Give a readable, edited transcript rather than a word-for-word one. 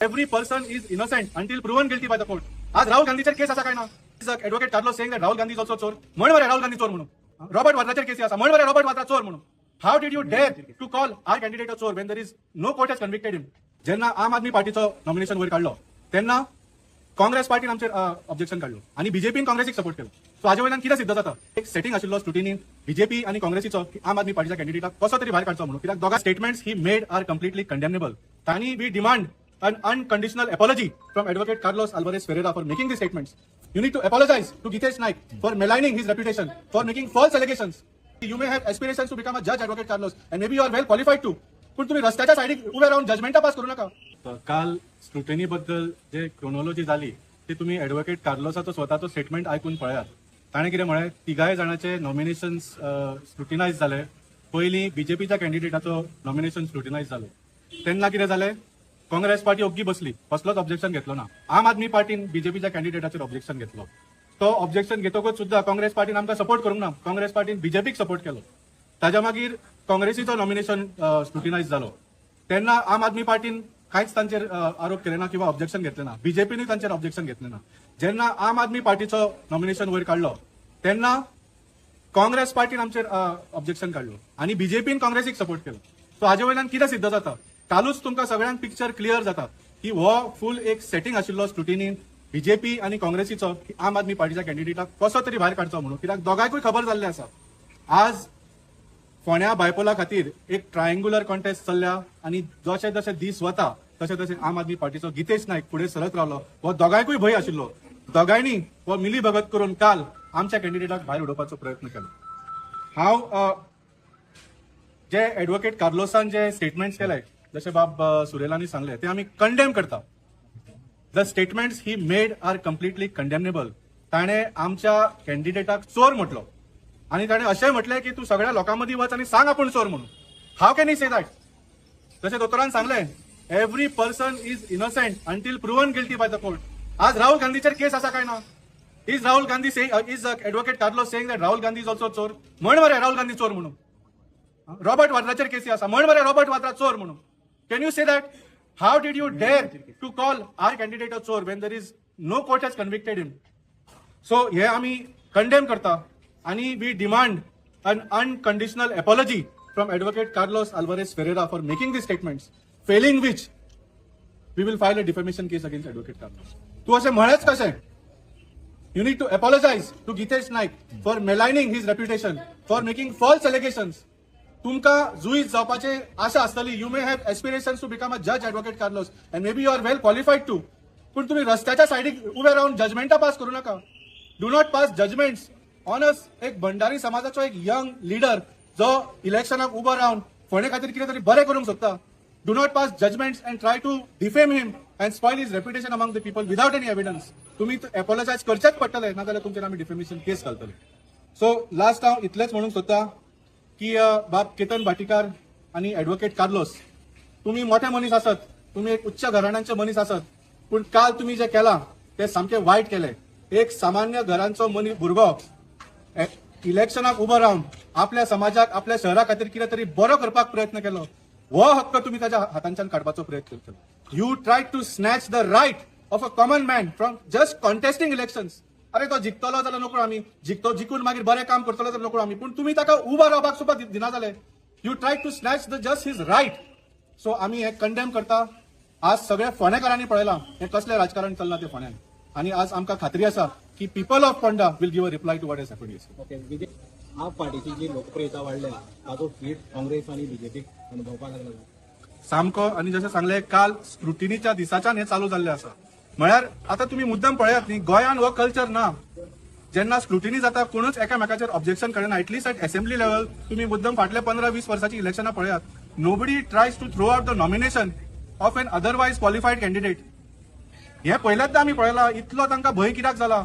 Every person is innocent until proven guilty by the court. आज राहुल गांधीचेर केस असा काय ना? Advocate Carlos saying that Rahul Gandhi is also चोर. म्हण बरे राहुल गांधी चोर म्हणून. रॉबर्ट वाद्राचेर केसी असा. म्हण बरे रॉबर्ट वाद्रा चोर म्हणून. How did you dare to call our candidate a चोर when there is no court has convicted him? जेन्ना आम आदमी पार्टीचो नॉमिनेशन वयर काढलो तेन्ना काँग्रेस पार्टीन आमचेर ऑब्जेक्शन काढलो आणि बीजेपीन काँग्रेसीक सपोर्ट केलो. सो हाजे वयल्यान कितें सिद्ध जाता? एक सेटिंग आशिल्लो स्क्रुटिनीन बीजेपी आणि काँग्रेसीचो आम आदमी पार्टीच्या कॅन्डिडेटाक कसो तरी भायर काडचो म्हणून. कित्याक दोगा statements he made are completely condemnable. तांणी we demand an unconditional apology from Advocate Carlos Alvarez Ferreira for making these statements. You need to apologize to Gitesh Naik for maligning his reputation, for making false allegations. You may have aspirations to become a judge, Advocate Carlos, and maybe you are well qualified to. पण तुम्ही रस्त्याच्या साइडीक उभे राहून जजमेंटा पास करू नका. काल scrutiny बद्दल जे क्रोनॉलॉजी झाली ते तुम्ही ॲडव्होकेट कार्लोसाचो स्वतःचो स्टेटमेंट ऐकून पळयात. ताणें कितें म्हळें, तिगाय जाणांचे नॉमिनेशन्स स्क्रुटिनायज जाले. पयलीं बीजेपीच्या कॅन्डिडेटाचो नॉमिनेशन स्क्रुटिनायज जालो. तेन्ना कितें जालें, काँग्रेस पार्टी ओग्गी बसली, कसलोच ऑब्जेक्शन घेतलो ना. आम आदमी पार्टीन बीजेपीच्या कॅन्डिडेटाचेर ऑब्जेक्शन घेतलो. तो ऑब्जेक्शन घेतकच सुद्धा काँग्रेस पार्टीन आमकां सपोर्ट करूंक ना. काँग्रेस पार्टीन बीजेपीक सपोर्ट केलो. ताज्या मागीर काँग्रेसीचो नॉमिनेशन स्क्रुटिनायज जालो. तेन्ना आम आदमी पार्टीन कांयच तांचेर आरोप केले ना किंवा ऑब्जेक्शन घेतले ना. बीजेपीनूय तांचेर ऑब्जेक्शन घेतले ना. जेन्ना आम आदमी पार्टीचो नॉमिनेशन वयर काडलो तेन्ना काँग्रेस पार्टीन आमचेर ऑब्जेक्शन काडलो आणि बीजेपीन काँग्रेसीक सपोर्ट केलो. सो हाजे वयल्यान कितें सिद्ध जाता? कालूच तुमकां सगळ्यांक पिक्चर क्लियर जाता की हो फूल एक सेटिंग आशिल्लो स्क्रुटिनीन बीजेपी आणि काँग्रेसीचो आम आदमी पार्टीच्या कॅन्डिडेटाक कसो तरी भायर काडचो म्हणून. कित्याक दोगांयकूय खबर जाल्लें आसा. आज फोंड्या बायपोला खातीर एक ट्रायंगुलर कॉन्टेस्ट चल्ल्या आणि जशे जशे दीस वता तशे तशे आम आदमी पार्टीचो गितेश नायक फुडें सरत रावलो. हो दोगांयकूय भंय आशिल्लो. दोगांयनी हो मिली भगत करून काल आमच्या कॅन्डिडेटाक भायर उडोवपाचो प्रयत्न केलो. हांव जे ॲडव्होकेट कार्लोसान जे स्टेटमेंट्स केले जसे बाब सुरेलांनी सांगले ते आम्ही कंडेम करता. The statements he made are completely condemnable. ताणे आमच्या कॅन्डिडेटाक चोर म्हटलो आणि ताणे अशें म्हटलें की तू सगळ्या लोकांमदीं वच आणि सांग आपण चोर म्हणून. How can you say that? जशें दोतोरान सांगलें, every person is innocent until proven guilty by the court. आज राहुल गांधीचेर केस असा काय ना? Is Rahul Gandhi is advocate Carlos saying that Rahul Gandhi is also चोर. म्हण बरे राहुल गांधी चोर म्हणून. रॉबर्ट वाद्राचेर केसी असा. म्हण बरे रॉबर्ट वाद्रा चोर म्हणून. Can you say that? How did you dare to call our candidate a chor when there is no court has convicted him? So हे आम्ही condemn करता आणि we demand an unconditional apology from Advocate Carlos Alvarez Ferreira for making these statements, failing which we will file a defamation case against Advocate Carlos. तू असे म्हणेच कसे? You need to apologize to Gitesh Naik for maligning his reputation, for making false allegations. तुमकां जुईज जावपाचे आशा आसतली. You may have aspirations to become a जज, advocate Carlos, and maybe you are well qualified to. पण तुम्ही रस्त्याच्या साइडीक उभे राहून जजमेंटा पास करू नका. Do not pass judgements on us. एक भंडारी समाजाचो एक यंग लीडर जो इलेक्शनाक उबो रावन फोंडे खातीर कितें तरी बरें करूंक सोदता. Do not pass judgements and try to defame him and spoil his reputation among the people without any evidence. तुम्ही एपॉलॉजायज करचेच पडटले, नाजाल्यार तुमचेर आमी डिफेमेशन केस घालतले. सो लास्ट हांव इतलेंच म्हणूंक सोदता की बाब केतन भाटीकार आणि ॲडव्होकेट कार्लोस, तुम्ही मोठे मनीस आसत, तुम्ही एक उच्च घराण्यांचे मनीस आसत, पण काल तुम्ही जे केला ते सामके वाईट केले. एक सामान्य घरांचो मनीस भुरगो इलेक्शनाक उबो रावन आपल्या समाजाक आपल्या शहरा खातीर कितें तरी बरो करपाक प्रयत्न केलो. हो हक्क तुम्ही त्याच्या हातांच्यान काडपाचो प्रयत्न केलो. You try to snatch the right of a common man from just contesting elections. अरे तो जिखतलो जाल्यार नोकळो आमी, जिखून मागीर बरें काम करतलो जाल्यार नोकळो आमी, पण तुम्ही ताका उबो रावपाक सुद्दां दिना जाले. You try to snatch the just his right. So आमी हे कंडेम करता. आज सगळ्या फोंडेकारांनी पळयलां हे कसलें राजकारण चल्लां ते फोंड्यान, आणि आज आमकां खात्री आसा की people of Ponda will give a reply to what has happened yesterday. Okay, AAP पार्टीची जी लोकप्रियता वाडल्या ताचो फीट काँग्रेस आणि बीजेपीक अनुभवपाक लागला सामको. आणि जशें सांगलें, काल स्क्रुटिनीच्या दिसाच्यान हे चालू जाल्लें आसा. म्हळ्यार आता तुम्ही मुद्दम पळयात न्ही, गोंयान हो कल्चर ना. जेन्ना स्क्रुटिनी जाता कोणूच एकामेकाचेर ऑब्जेक्शन करना. एटलीस्ट एट असेंब्ली लेवल तुम्ही मुद्दम फाटले 15-20 वर्सांची इलेक्शनां पळयात. Nobody tries to throw out the nomination of an otherwise qualified candidate. हे पहिल्यांदा आमी पळयलां. इतलो तांकां भंय कित्याक जाला?